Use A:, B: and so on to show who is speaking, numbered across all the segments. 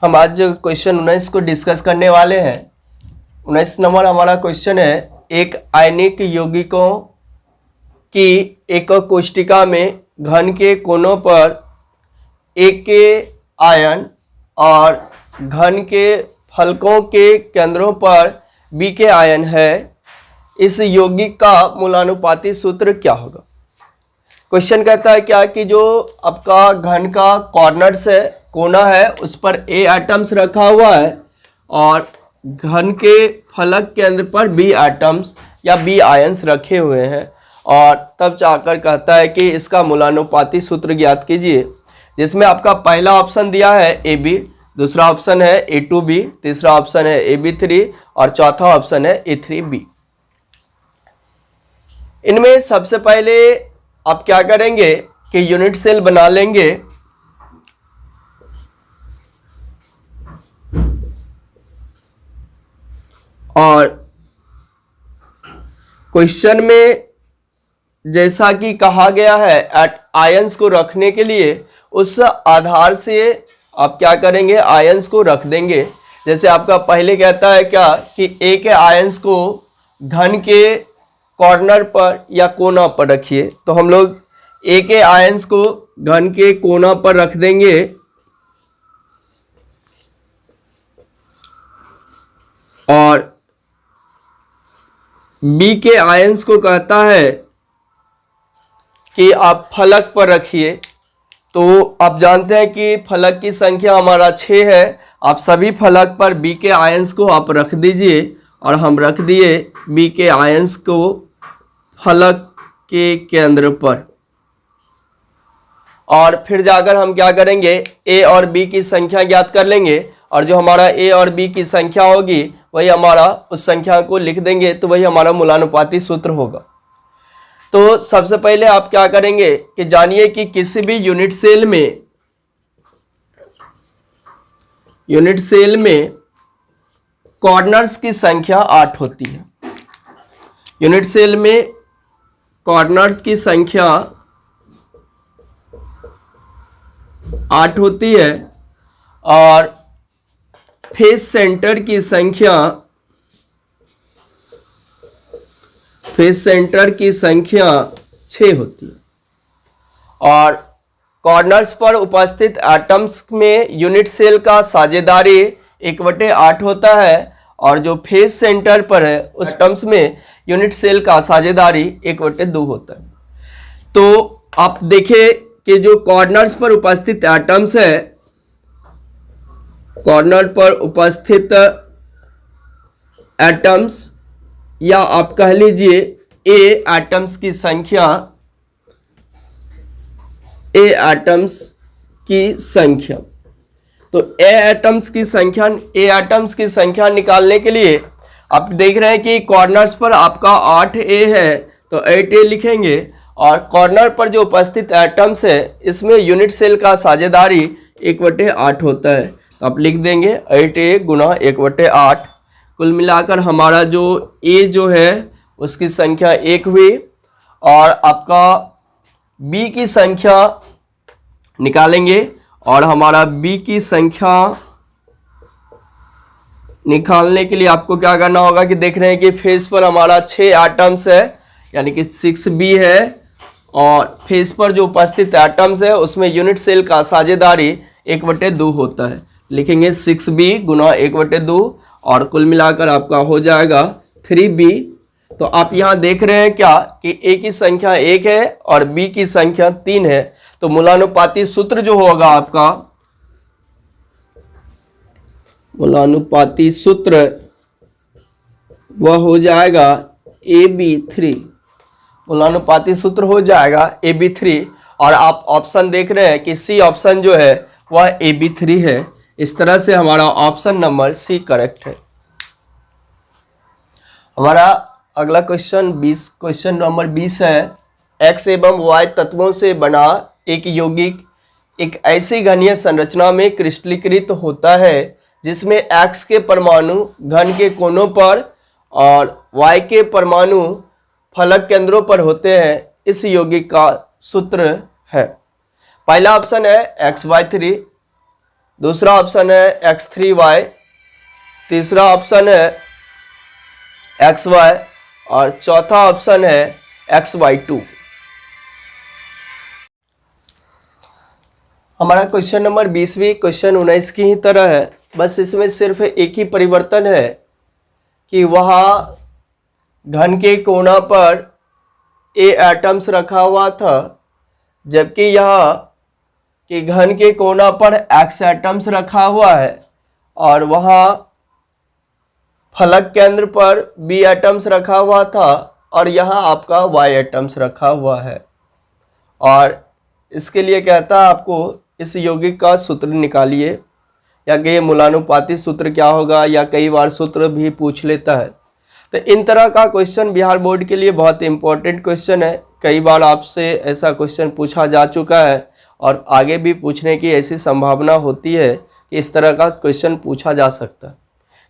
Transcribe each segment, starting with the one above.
A: हम आज जो क्वेश्चन 19 को डिस्कस करने वाले हैं। 19 नंबर हमारा क्वेश्चन है, एक आयनिक यौगिकों की एक कोष्टिका में घन के कोनों पर एक के आयन और घन के फलकों के केंद्रों पर बी के आयन है। इस यौगिक का मूलानुपाती सूत्र क्या होगा। क्वेश्चन कहता है क्या कि जो आपका घन का कॉर्नर्स है, कोना है, उस पर ए एटम्स रखा हुआ है और घन के फलक केंद्र पर बी एटम्स या बी आयंस रखे हुए हैं, और तब जाकर कहता है कि इसका मूलानुपाती सूत्र ज्ञात कीजिए, जिसमें आपका पहला ऑप्शन दिया है ए बी, दूसरा ऑप्शन है ए टू बी, तीसरा ऑप्शन है ए बी थ्री और चौथा ऑप्शन है ए थ्री बी। इनमें सबसे पहले आप क्या करेंगे कि यूनिट सेल बना लेंगे। और क्वेश्चन में जैसा कि कहा गया है आयंस को रखने के लिए, उस आधार से आप क्या करेंगे, आयंस को रख देंगे। जैसे आपका पहले कहता है क्या कि ए के आयंस को घन के कॉर्नर पर या कोना पर रखिए, तो हम लोग ए के आयंस को घन के कोना पर रख देंगे और बी के आयंस को कहता है कि आप फलक पर रखिए। तो आप जानते हैं कि फलक की संख्या हमारा 6 है। आप सभी फलक पर बी के आयंस को आप रख दीजिए और हम रख दिए बी के आयंस को फलक के केंद्र पर। और फिर जाकर हम क्या करेंगे, ए और बी की संख्या ज्ञात कर लेंगे और जो हमारा ए और बी की संख्या होगी वही हमारा उस संख्या को लिख देंगे, तो वही हमारा मूलानुपाती सूत्र होगा। तो सबसे पहले आप क्या करेंगे कि जानिए कि किसी भी यूनिट सेल में कॉर्नर्स की संख्या 8 होती है। यूनिट सेल में कॉर्नर्स की संख्या 8 होती है और फेस सेंटर की संख्या 6 होती है। और कॉर्नर्स पर उपस्थित एटम्स में यूनिट सेल का साझेदारी 1/8 होता है और जो फेस सेंटर पर है उस एटम्स में यूनिट सेल का साझेदारी 1/2 होता है। तो आप देखें कि जो कॉर्नर्स पर उपस्थित एटम्स है, कॉर्नर पर उपस्थित एटम्स या आप कह लीजिए ए एटम्स की संख्या, तो ए एटम्स की संख्या निकालने के लिए आप देख रहे हैं कि कॉर्नर्स पर आपका 8A है, तो 8A लिखेंगे और कॉर्नर पर जो उपस्थित एटम्स है इसमें यूनिट सेल का साझेदारी 1/8 होता है, तो आप लिख देंगे 8A गुना 1/8। कुल मिलाकर हमारा जो ए जो है उसकी संख्या 1 हुई और आपका बी की संख्या निकालेंगे और हमारा बी की संख्या निकालने के लिए आपको क्या करना होगा कि देख रहे हैं कि फेस पर हमारा 6 एटम्स है, यानी कि 6B है और फेस पर जो उपस्थित एटम्स है उसमें यूनिट सेल का साझेदारी 1/2 होता है। लिखेंगे 6B गुना 1/2 और कुल मिलाकर आपका हो जाएगा 3B। तो आप यहाँ देख रहे हैं क्या कि ए की संख्या 1 है और बी की संख्या 3 है, तो मूलानुपाती सूत्र जो होगा आपका, मूलानुपाती सूत्र वह हो जाएगा AB3। मूलानुपाती सूत्र हो जाएगा AB3 और आप ऑप्शन देख रहे हैं कि सी ऑप्शन जो है वह AB3 है। इस तरह से हमारा ऑप्शन नंबर सी करेक्ट है। हमारा अगला क्वेश्चन नंबर 20 है, एक्स एवं वाई तत्वों से बना एक यौगिक एक ऐसी घनीय संरचना में क्रिस्टलीकृत होता है जिसमें एक्स के परमाणु घन के कोनों पर और वाई के परमाणु फलक केंद्रों पर होते हैं। इस यौगिक का सूत्र है। पहला ऑप्शन है XY3, दूसरा ऑप्शन है x3y, तीसरा ऑप्शन है xy और चौथा ऑप्शन है xy2। हमारा क्वेश्चन नंबर 20 भी क्वेश्चन 19 की ही तरह है, बस इसमें सिर्फ एक ही परिवर्तन है कि वहाँ घन के कोना पर A एटम्स रखा हुआ था, जबकि यहाँ कि घन के कोना पर X एटम्स रखा हुआ है और वहाँ फलक केंद्र पर B एटम्स रखा हुआ था और यहाँ आपका Y एटम्स रखा हुआ है। और इसके लिए कहता है आपको इस यौगिक का सूत्र निकालिए, या कि मूलानुपाती सूत्र क्या होगा, या कई बार सूत्र भी पूछ लेता है। तो इन तरह का क्वेश्चन बिहार बोर्ड के लिए बहुत इंपॉर्टेंट क्वेश्चन है। कई बार आपसे ऐसा क्वेश्चन पूछा जा चुका है और आगे भी पूछने की ऐसी संभावना होती है कि इस तरह का क्वेश्चन पूछा जा सकता है।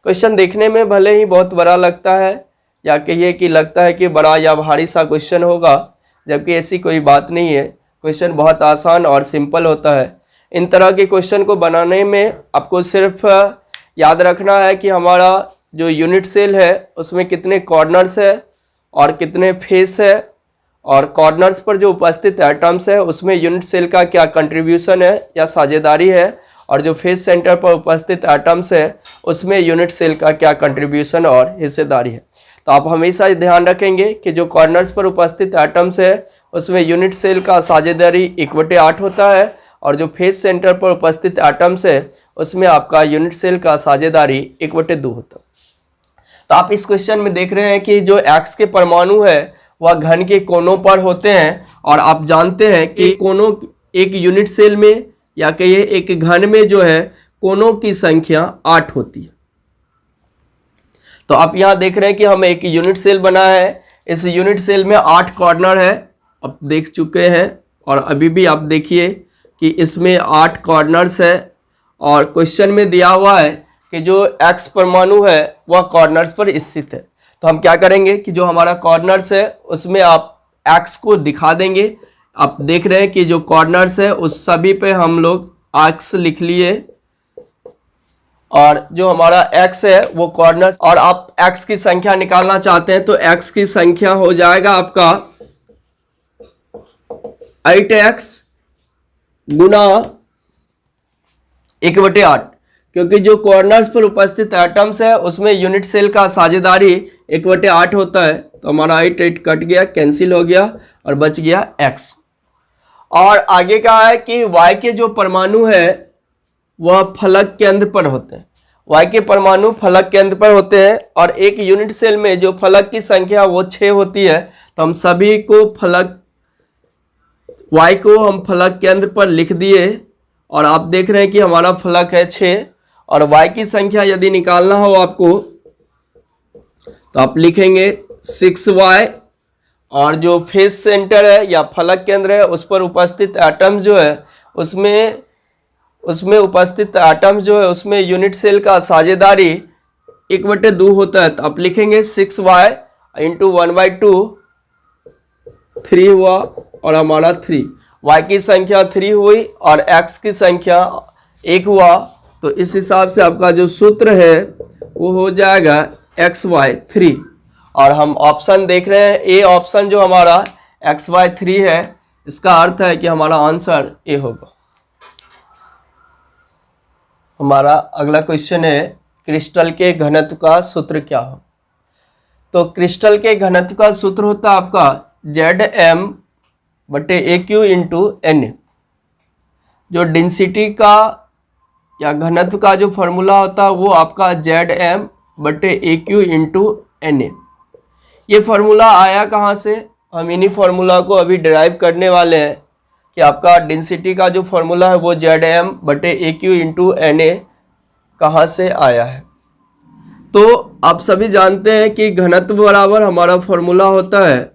A: क्वेश्चन देखने में भले ही बहुत बड़ा लगता है, या कहिए कि लगता है कि बड़ा या भारी सा क्वेश्चन होगा, जबकि ऐसी कोई बात नहीं है। क्वेश्चन बहुत आसान और सिंपल होता है। इन तरह के क्वेश्चन को बनाने में आपको सिर्फ याद रखना है कि हमारा जो यूनिट सेल है उसमें कितने कॉर्नर्स है और कितने फेस है, और कॉर्नर्स पर जो उपस्थित एटम्स है उसमें यूनिट सेल का क्या कंट्रीब्यूशन है या साझेदारी है, और जो फेस सेंटर पर उपस्थित एटम्स है उसमें यूनिट सेल का क्या कंट्रीब्यूशन और हिस्सेदारी है। तो आप हमेशा ध्यान रखेंगे कि जो कॉर्नर्स पर उपस्थित एटम्स है उसमें यूनिट सेल का साझेदारी 1/8 होता है, और जो फेस सेंटर पर उपस्थित एटम्स है उसमें आपका यूनिट सेल का साझेदारी 1/2 होता है। तो आप इस क्वेश्चन में देख रहे हैं कि जो X के परमाणु है वह घन के कोनों पर होते हैं, और आप जानते हैं कि कोनों एक यूनिट सेल में या कहिए एक घन में जो है कोनों की संख्या 8 होती है। तो आप यहाँ देख रहे हैं कि हम एक यूनिट सेल बना है, इस यूनिट सेल में 8 कॉर्नर है, अब देख चुके हैं, और अभी भी आप देखिए कि इसमें 8 कॉर्नर्स है, और क्वेश्चन में दिया हुआ है कि जो X परमाणु है वह कॉर्नर्स पर स्थित है। तो हम क्या करेंगे कि जो हमारा कॉर्नर्स है उसमें आप X को दिखा देंगे। आप देख रहे हैं कि जो कॉर्नर्स है उस सभी पे हम लोग X लिख लिए, और जो हमारा X है वो कॉर्नर्स, और आप X की संख्या निकालना चाहते हैं तो X की संख्या हो जाएगा आपका 8x गुना 1/8, क्योंकि जो कॉर्नर्स पर उपस्थित एटम्स है उसमें यूनिट सेल का साझेदारी 1/8 होता है। तो हमारा 8 कट गया, कैंसिल हो गया और बच गया X। और आगे का है कि Y के जो परमाणु है वह फलक केंद्र पर होते हैं। Y के परमाणु फलक केंद्र पर होते हैं, और एक यूनिट सेल में जो फलक की संख्या वो 6 होती है। तो हम सभी को फलक Y को हम फलक केंद्र पर लिख दिए, और आप देख रहे हैं कि हमारा फलक है 6, और Y की संख्या यदि निकालना हो आपको तो आप लिखेंगे 6y, और जो फेस सेंटर है या फलक केंद्र है उस पर उपस्थित एटम जो है उसमें उपस्थित एटम जो है उसमें यूनिट सेल का साझेदारी 1/2 होता है। तो आप लिखेंगे 6y इंटू 1/2, 3 हुआ, और हमारा 3, Y की संख्या 3 हुई और X की संख्या 1 हुआ। तो इस हिसाब से आपका जो सूत्र है वो हो जाएगा XY3, और हम ऑप्शन देख रहे हैं ए ऑप्शन जो हमारा XY3 है, इसका अर्थ है कि हमारा आंसर ए होगा। हमारा अगला क्वेश्चन है क्रिस्टल के घनत्व का सूत्र क्या हो। तो क्रिस्टल के घनत्व का सूत्र होता है आपका Zm/AQ इंटू Na। जो डेंसिटी का या घनत्व का जो फॉर्मूला होता है वो आपका Zm/AQ इंटू Na। ये फार्मूला आया कहाँ से, हम इन्हीं फार्मूला को अभी डिराइव करने वाले हैं कि आपका डेंसिटी का जो फार्मूला है वो Zm/AQ इंटू Na कहाँ से आया है। तो आप सभी जानते हैं कि घनत्व बराबर हमारा फार्मूला होता है,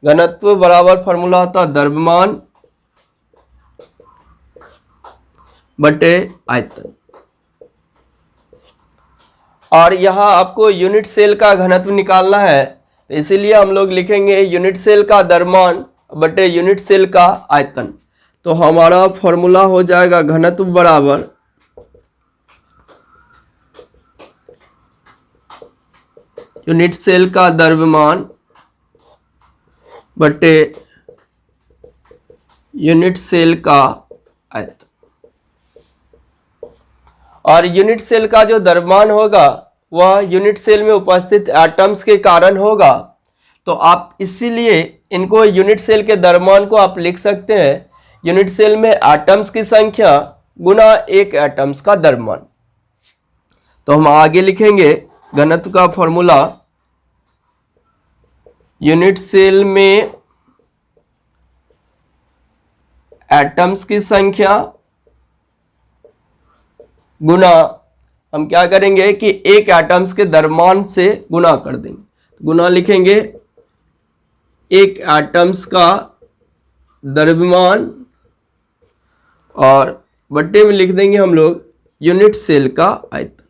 A: घनत्व बराबर फार्मूला होता है द्रव्यमान बटे आयतन। और यहाँ आपको यूनिट सेल का घनत्व निकालना है, तो इसीलिए हम लोग लिखेंगे यूनिट सेल का द्रव्यमान बटे यूनिट सेल का आयतन। तो हमारा फॉर्मूला हो जाएगा घनत्व बराबर यूनिट सेल का द्रव्यमान बटे यूनिट सेल का आयतन। और यूनिट सेल का जो द्रव्यमान होगा वह यूनिट सेल में उपस्थित एटम्स के कारण होगा। तो आप इसीलिए इनको यूनिट सेल के द्रव्यमान को आप लिख सकते हैं यूनिट सेल में एटम्स की संख्या गुना एक एटम्स का द्रव्यमान। तो हम आगे लिखेंगे घनत्व का फॉर्मूला यूनिट सेल में एटम्स की संख्या गुना, हम क्या करेंगे कि एक एटम्स के द्रव्यमान से गुना कर देंगे। गुना लिखेंगे एक एटम्स का द्रव्यमान और बट्टे में लिख देंगे हम लोग यूनिट सेल का आयतन।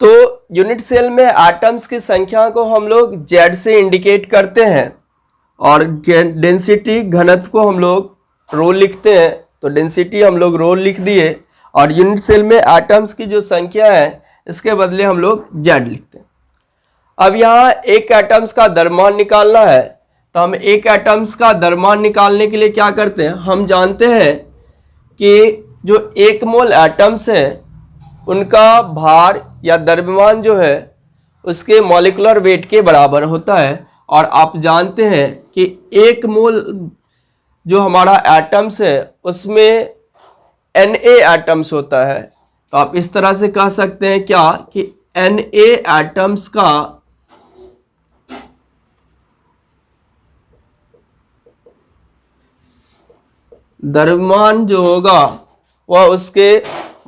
A: तो यूनिट सेल में एटम्स की संख्या को हम लोग Z से इंडिकेट करते हैं और डेंसिटी घनत्व को हम लोग रो लिखते हैं। तो डेंसिटी हम लोग रो लिख दिए और यूनिट सेल में एटम्स की जो संख्या है इसके बदले हम लोग Z लिखते हैं। अब यहाँ एक एटम्स का द्रव्यमान निकालना है तो हम एक एटम्स का द्रव्यमान निकालने के लिए क्या करते हैं, हम जानते हैं कि जो एक मोल एटम्स है उनका भार या द्रव्यमान जो है उसके मॉलिक्यूलर वेट के बराबर होता है। और आप जानते हैं कि एक मोल जो हमारा एटम्स है उसमें Na एटम्स होता है। तो आप इस तरह से कह सकते हैं क्या कि Na एटम्स का द्रव्यमान जो होगा वह उसके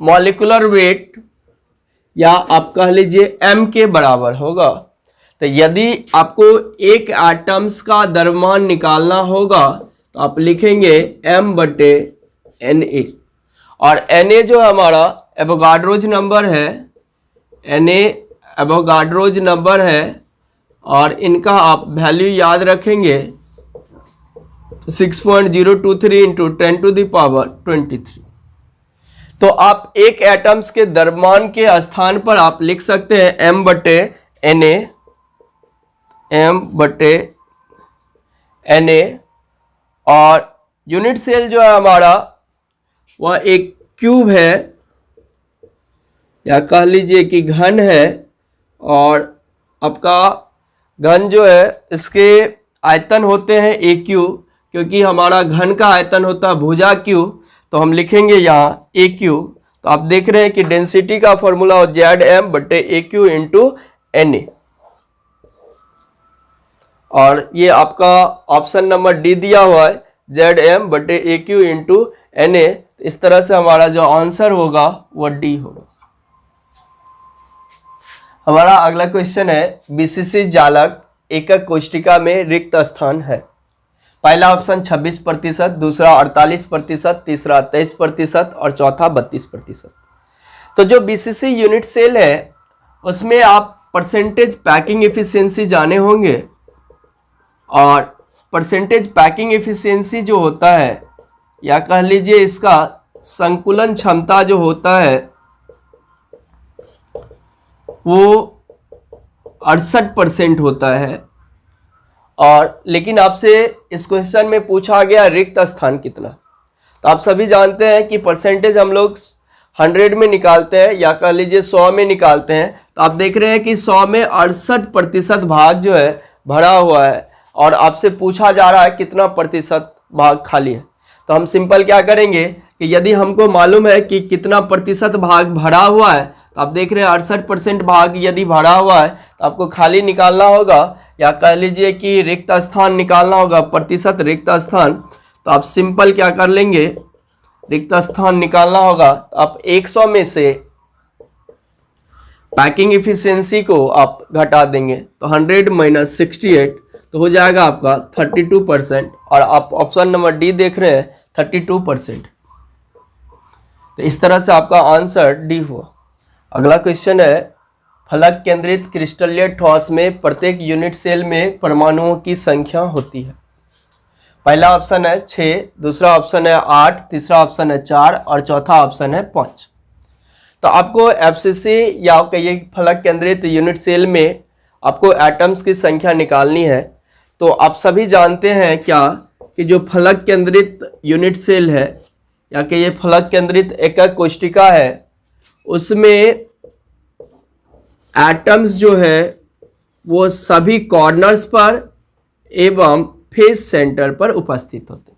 A: मॉलिक्यूलर वेट या आप कह लीजिए m के बराबर होगा। तो यदि आपको एक एटम्स का द्रव्यमान निकालना होगा तो आप लिखेंगे m बटे Na। और Na जो हमारा एवोगाड्रोज नंबर है, Na एवोगाड्रोज नंबर है और इनका आप वैल्यू याद रखेंगे 6.023 इंटू 10⁻23। तो आप एक एटम्स के द्रव्यमान के स्थान पर आप लिख सकते हैं m बटे Na, m बटे Na। और यूनिट सेल जो है हमारा वह एक क्यूब है या कह लीजिए कि घन है और आपका घन जो है इसके आयतन होते हैं AQ, क्योंकि हमारा घन का आयतन होता है भुजा Q। तो हम लिखेंगे यहाँ AQ। तो आप देख रहे हैं कि डेंसिटी का फॉर्मूला हो ZM बटे AQ इंटू Na। और ये आपका ऑप्शन नंबर डी दिया हुआ है ZM बटे AQ इंटू Na। इस तरह से हमारा जो आंसर होगा वह डी होगा। हमारा अगला क्वेश्चन है बीसीसी जालक एकक कोष्टिका में रिक्त स्थान है। पहला ऑप्शन 26%, दूसरा 48%, तीसरा 23% और चौथा 32%। तो जो बीसीसी यूनिट सेल है उसमें आप परसेंटेज पैकिंग एफिशिएंसी जाने होंगे। और परसेंटेज पैकिंग एफिशिएंसी जो होता है या कह लीजिए इसका संकुलन क्षमता जो होता है वो 68% होता है। और लेकिन आपसे इस क्वेश्चन में पूछा गया रिक्त स्थान कितना। तो आप सभी जानते हैं कि परसेंटेज हम लोग 100 में निकालते हैं या कह लीजिए 100 में निकालते हैं। तो आप देख रहे हैं कि 100 में 68% भाग जो है भरा हुआ है और आपसे पूछा जा रहा है कितना प्रतिशत भाग खाली है। तो हम सिंपल क्या करेंगे कि यदि हमको मालूम है कि कितना प्रतिशत भाग भरा हुआ है, तो आप देख रहे हैं 68% भाग यदि भरा हुआ है तो आपको खाली निकालना होगा या कह लीजिए कि रिक्त स्थान निकालना होगा, प्रतिशत रिक्त स्थान। तो आप सिंपल क्या कर लेंगे, रिक्त स्थान निकालना होगा तो आप 100 में से पैकिंग इफिशियंसी को आप घटा देंगे तो 100 माइनस 68 तो हो जाएगा आपका 32%। और आप ऑप्शन नंबर डी देख रहे हैं 32%। तो इस तरह से आपका आंसर डी हुआ। अगला क्वेश्चन है फलक केंद्रित क्रिस्टलीय ठोस में प्रत्येक यूनिट सेल में परमाणुओं की संख्या होती है? पहला ऑप्शन है 6, दूसरा ऑप्शन है 8, तीसरा ऑप्शन है 4 और चौथा ऑप्शन है 5। तो आपको एफसीसी या कहिए फलक केंद्रित यूनिट सेल में आपको एटम्स की संख्या निकालनी है। तो आप सभी जानते हैं क्या कि जो फलक केंद्रित यूनिट सेल है या कि ये फलक केंद्रित एकक कोशिका है उसमें एटम्स जो है वो सभी कॉर्नर्स पर एवं फेस सेंटर पर उपस्थित होते हैं।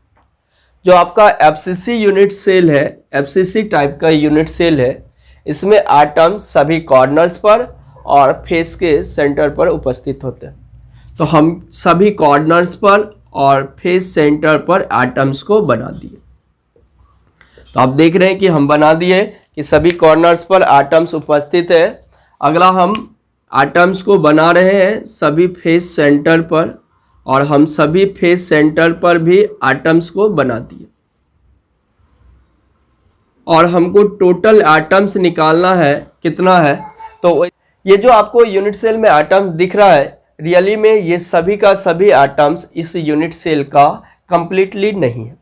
A: जो आपका एफसीसी यूनिट सेल है, एफसीसी टाइप का यूनिट सेल है, इसमें एटम सभी कॉर्नर्स पर और फेस के सेंटर पर उपस्थित होते हैं। तो हम सभी कॉर्नर्स पर और फेस सेंटर पर एटम्स को बना दिए। तो आप देख रहे हैं कि हम बना दिए कि सभी कॉर्नर्स पर एटम्स उपस्थित है। अगला हम एटम्स को बना रहे हैं सभी फेस सेंटर पर और हम सभी फेस सेंटर पर भी एटम्स को बना दिए और हमको टोटल एटम्स निकालना है। कितना है? तो ये जो आपको यूनिट सेल में एटम्स दिख रहा है रियली में ये सभी का सभी एटम्स इस यूनिट सेल का कंप्लीटली नहीं है।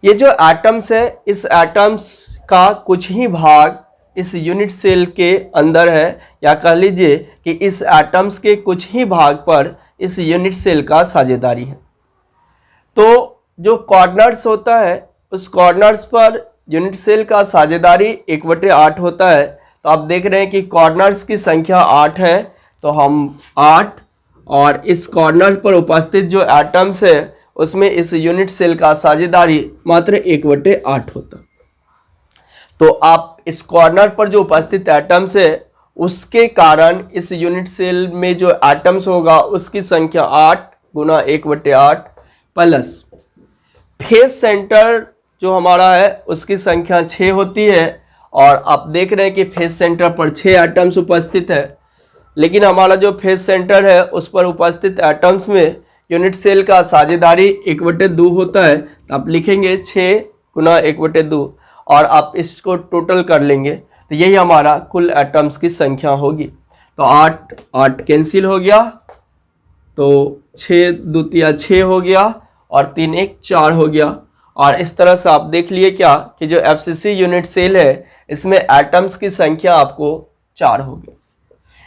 A: ये जो एटम्स है इस एटम्स का कुछ ही भाग इस यूनिट सेल के अंदर है या कह लीजिए कि इस एटम्स के कुछ ही भाग पर इस यूनिट सेल का साझेदारी है। तो जो कॉर्नर्स होता है उस कॉर्नर्स पर यूनिट सेल का साझेदारी 1/8 होता है। तो आप देख रहे हैं कि कॉर्नर्स की संख्या 8 है। तो हम 8 और इस कॉर्नर पर उपस्थित जो एटम्स है उसमें इस यूनिट सेल का साझेदारी मात्र 1/8 होता। तो आप इस कॉर्नर पर जो उपस्थित एटम्स है उसके कारण इस यूनिट सेल में जो एटम्स होगा उसकी संख्या 8 गुना 1/8 प्लस फेस सेंटर जो हमारा है उसकी संख्या 6 होती है। और आप देख रहे हैं कि फेस सेंटर पर 6 एटम्स उपस्थित है, लेकिन हमारा जो फेस सेंटर है उस पर उपस्थित एटम्स में यूनिट सेल का साझेदारी 1/2 होता है। तो आप लिखेंगे 6 गुना 1/2 और आप इसको टोटल कर लेंगे तो यही हमारा कुल एटम्स की संख्या होगी। तो 8 कैंसिल हो गया, तो 6 दूतिया 6 हो गया और 3 1 4 हो गया। और इस तरह से आप देख लिए क्या कि जो एफसीसी यूनिट सेल है इसमें एटम्स की संख्या आपको 4 होगी।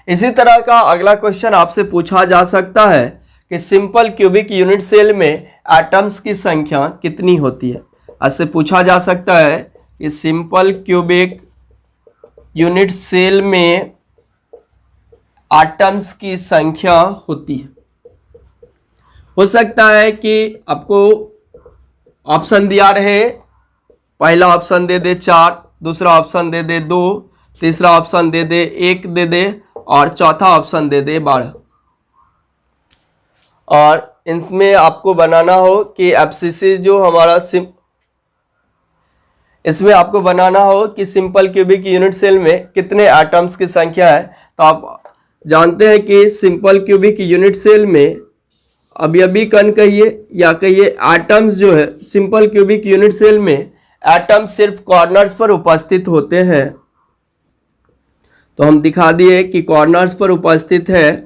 A: इसी तरह का अगला क्वेश्चन आपसे पूछा जा सकता है कि सिंपल क्यूबिक यूनिट सेल में एटम्स की संख्या कितनी होती है। ऐसे पूछा जा सकता है कि सिंपल क्यूबिक यूनिट सेल में एटम्स की संख्या होती है। हो सकता है कि आपको ऑप्शन दिया रहे, पहला ऑप्शन दे दे 4, दूसरा ऑप्शन दे दे 2, तीसरा ऑप्शन दे दे 1 दे दे और चौथा ऑप्शन दे दे 12। और इसमें आपको बनाना हो कि एफसीसी जो हमारा इसमें आपको बनाना हो कि सिंपल क्यूबिक यूनिट सेल में कितने एटम्स की संख्या है। तो आप जानते हैं कि सिंपल क्यूबिक यूनिट सेल में अवयवी कण कहिए या कहिए एटम्स जो है सिंपल क्यूबिक यूनिट सेल में एटम्स सिर्फ कॉर्नर्स पर उपस्थित होते हैं। तो हम दिखा दिए कि कॉर्नर्स पर उपस्थित है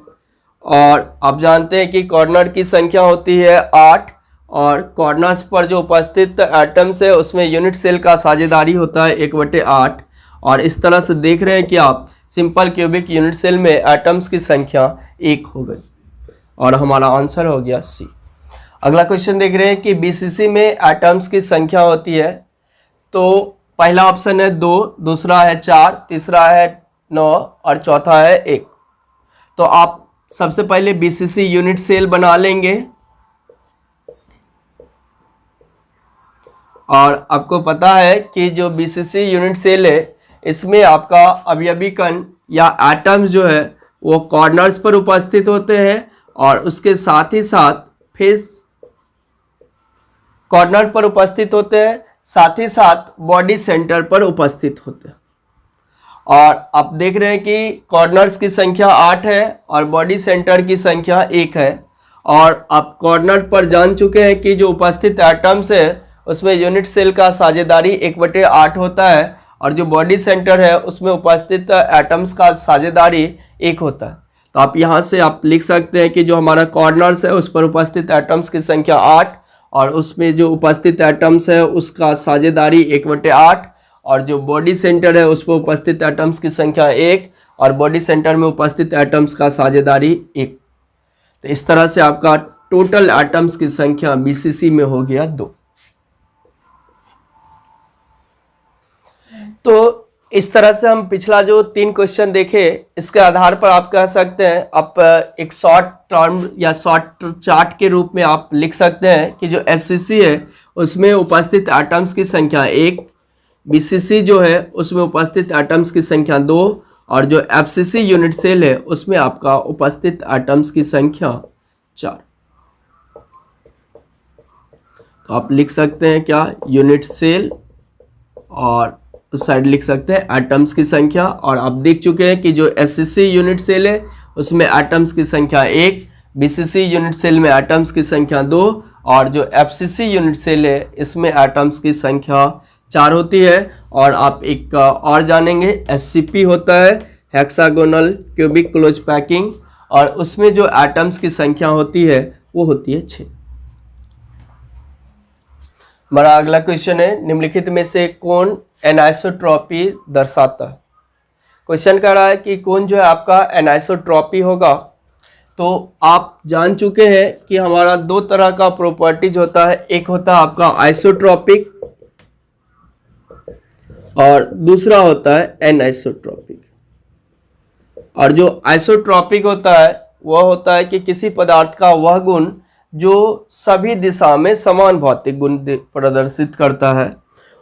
A: और आप जानते हैं कि कॉर्नर की संख्या होती है 8 और कॉर्नर्स पर जो उपस्थित एटम्स है उसमें यूनिट सेल का साझेदारी होता है 1/8। और इस तरह से देख रहे हैं कि आप सिंपल क्यूबिक यूनिट सेल में एटम्स की संख्या 1 हो गई और हमारा आंसर हो गया सी। अगला क्वेश्चन देख रहे हैं कि बीसीसी में एटम्स की संख्या होती है। तो पहला ऑप्शन है 2, दूसरा है 4, तीसरा है 9 और चौथा है 1। तो आप सबसे पहले बीसीसी यूनिट सेल बना लेंगे और आपको पता है कि जो बीसीसी यूनिट सेल है इसमें आपका अवयवी कण या एटम्स जो है वो कॉर्नर्स पर उपस्थित होते हैं और उसके साथ ही साथ फेस कॉर्नर पर उपस्थित होते हैं, साथ ही साथ बॉडी सेंटर पर उपस्थित होते हैं। और आप देख रहे हैं कि कॉर्नर्स की संख्या 8 है और बॉडी सेंटर की संख्या 1 है। और आप कॉर्नर पर जान चुके हैं कि जो उपस्थित एटम्स है उसमें यूनिट सेल का साझेदारी 1/8 होता है और जो बॉडी सेंटर है उसमें उपस्थित एटम्स का साझेदारी 1 होता है। तो आप यहाँ से आप लिख सकते हैं कि जो हमारा कॉर्नर्स है उस पर उपस्थित एटम्स की संख्या 8 और उसमें जो उपस्थित एटम्स है उसका साझेदारी 1/8 और जो बॉडी सेंटर है उस पर उपस्थित एटम्स की संख्या 1 और बॉडी सेंटर में उपस्थित एटम्स का साझेदारी 1। तो इस तरह से आपका टोटल एटम्स की संख्या बीसीसी में हो गया 2। तो इस तरह से हम पिछला जो 3 क्वेश्चन देखे इसके आधार पर आप कह सकते हैं, आप एक शॉर्ट टर्म या शॉर्ट चार्ट के रूप में आप लिख सकते हैं कि जो एचसीसी है उसमें उपस्थित एटम्स की संख्या 1, बीसीसी जो है उसमें उपस्थित एटम्स की संख्या 2 और जो एफसीसी यूनिट सेल है उसमें आपका उपस्थित एटम्स की संख्या 4। तो आप लिख सकते हैं क्या, यूनिट सेल और उस साइड लिख सकते हैं एटम्स की संख्या। और आप देख चुके हैं कि जो एचसीसी यूनिट सेल है उसमें एटम्स की संख्या 1, बीसीसी यूनिट सेल में एटम्स की संख्या 2 और जो एफसीसी यूनिट सेल है इसमें एटम्स की संख्या 4 होती है। और आप एक और जानेंगे, एचसीपी होता है हेक्सागोनल क्यूबिक क्लोज पैकिंग और उसमें जो एटम्स की संख्या होती है वो होती है 6। हमारा अगला क्वेश्चन है, निम्नलिखित में से कौन एनाइसोट्रॉपी दर्शाता है। क्वेश्चन कह रहा है कि कौन जो है आपका एनाइसोट्रॉपी होगा। तो आप जान चुके हैं कि हमारा 2 तरह का प्रॉपर्टीज होता है, एक होता है आपका आइसोट्रॉपिक और दूसरा होता है एनाइसोट्रॉपिक। और जो आइसोट्रॉपिक होता है वह होता है कि किसी पदार्थ का वह गुण जो सभी दिशा में समान भौतिक गुण प्रदर्शित करता है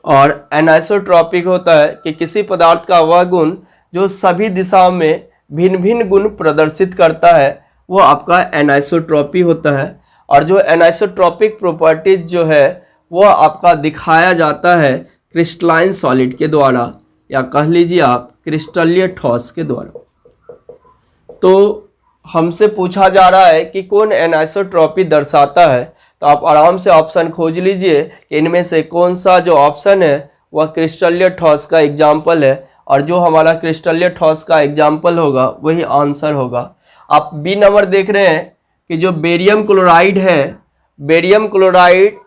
A: और एनाइसोट्रॉपिक होता है कि किसी पदार्थ का वह गुण जो सभी दिशा में भिन्न भिन्न गुण प्रदर्शित करता है वो आपका एनाइसोट्रॉपी होता है। और जो एनाइसोट्रॉपिक प्रॉपर्टीज जो है वो आपका दिखाया जाता है क्रिस्टलाइन सॉलिड के द्वारा या कह लीजिए आप क्रिस्टलीय ठोस के द्वारा। तो हमसे पूछा जा रहा है कि कौन एनाइसोट्रॉपी दर्शाता है, तो आप आराम से ऑप्शन खोज लीजिए कि इनमें से कौन सा जो ऑप्शन है वह क्रिस्टलीय ठोस का एग्जाम्पल है और जो हमारा क्रिस्टलीय ठोस का एग्जाम्पल होगा वही आंसर होगा। आप बी नंबर देख रहे हैं कि जो बेरियम क्लोराइड है, बेरियम क्लोराइड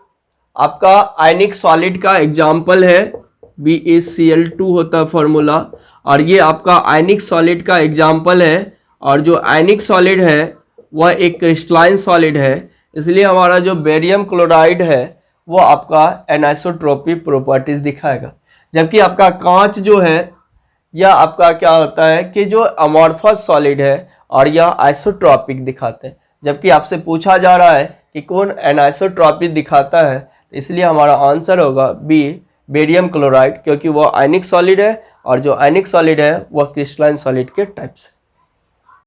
A: आपका आयनिक सॉलिड का एग्जाम्पल है, BaCl2 होता है फॉर्मूला और ये आपका आयनिक सॉलिड का एग्जाम्पल है। और जो आयनिक सॉलिड है वह एक क्रिस्टलाइन सॉलिड है, इसलिए हमारा जो बेरियम क्लोराइड है वो आपका एनाइसोट्रॉपी प्रॉपर्टीज दिखाएगा। जबकि आपका कांच जो है यह आपका क्या होता है कि जो अमॉर्फस सॉलिड है और यह आइसोट्रॉपिक दिखाते हैं। जबकि आपसे पूछा जा रहा है कि कौन एनाइसोट्रॉपी दिखाता है, इसलिए हमारा आंसर होगा बी बेरियम क्लोराइड, क्योंकि वह आयनिक सॉलिड है और जो आयनिक सॉलिड है वह क्रिस्टलाइन सॉलिड के टाइप से।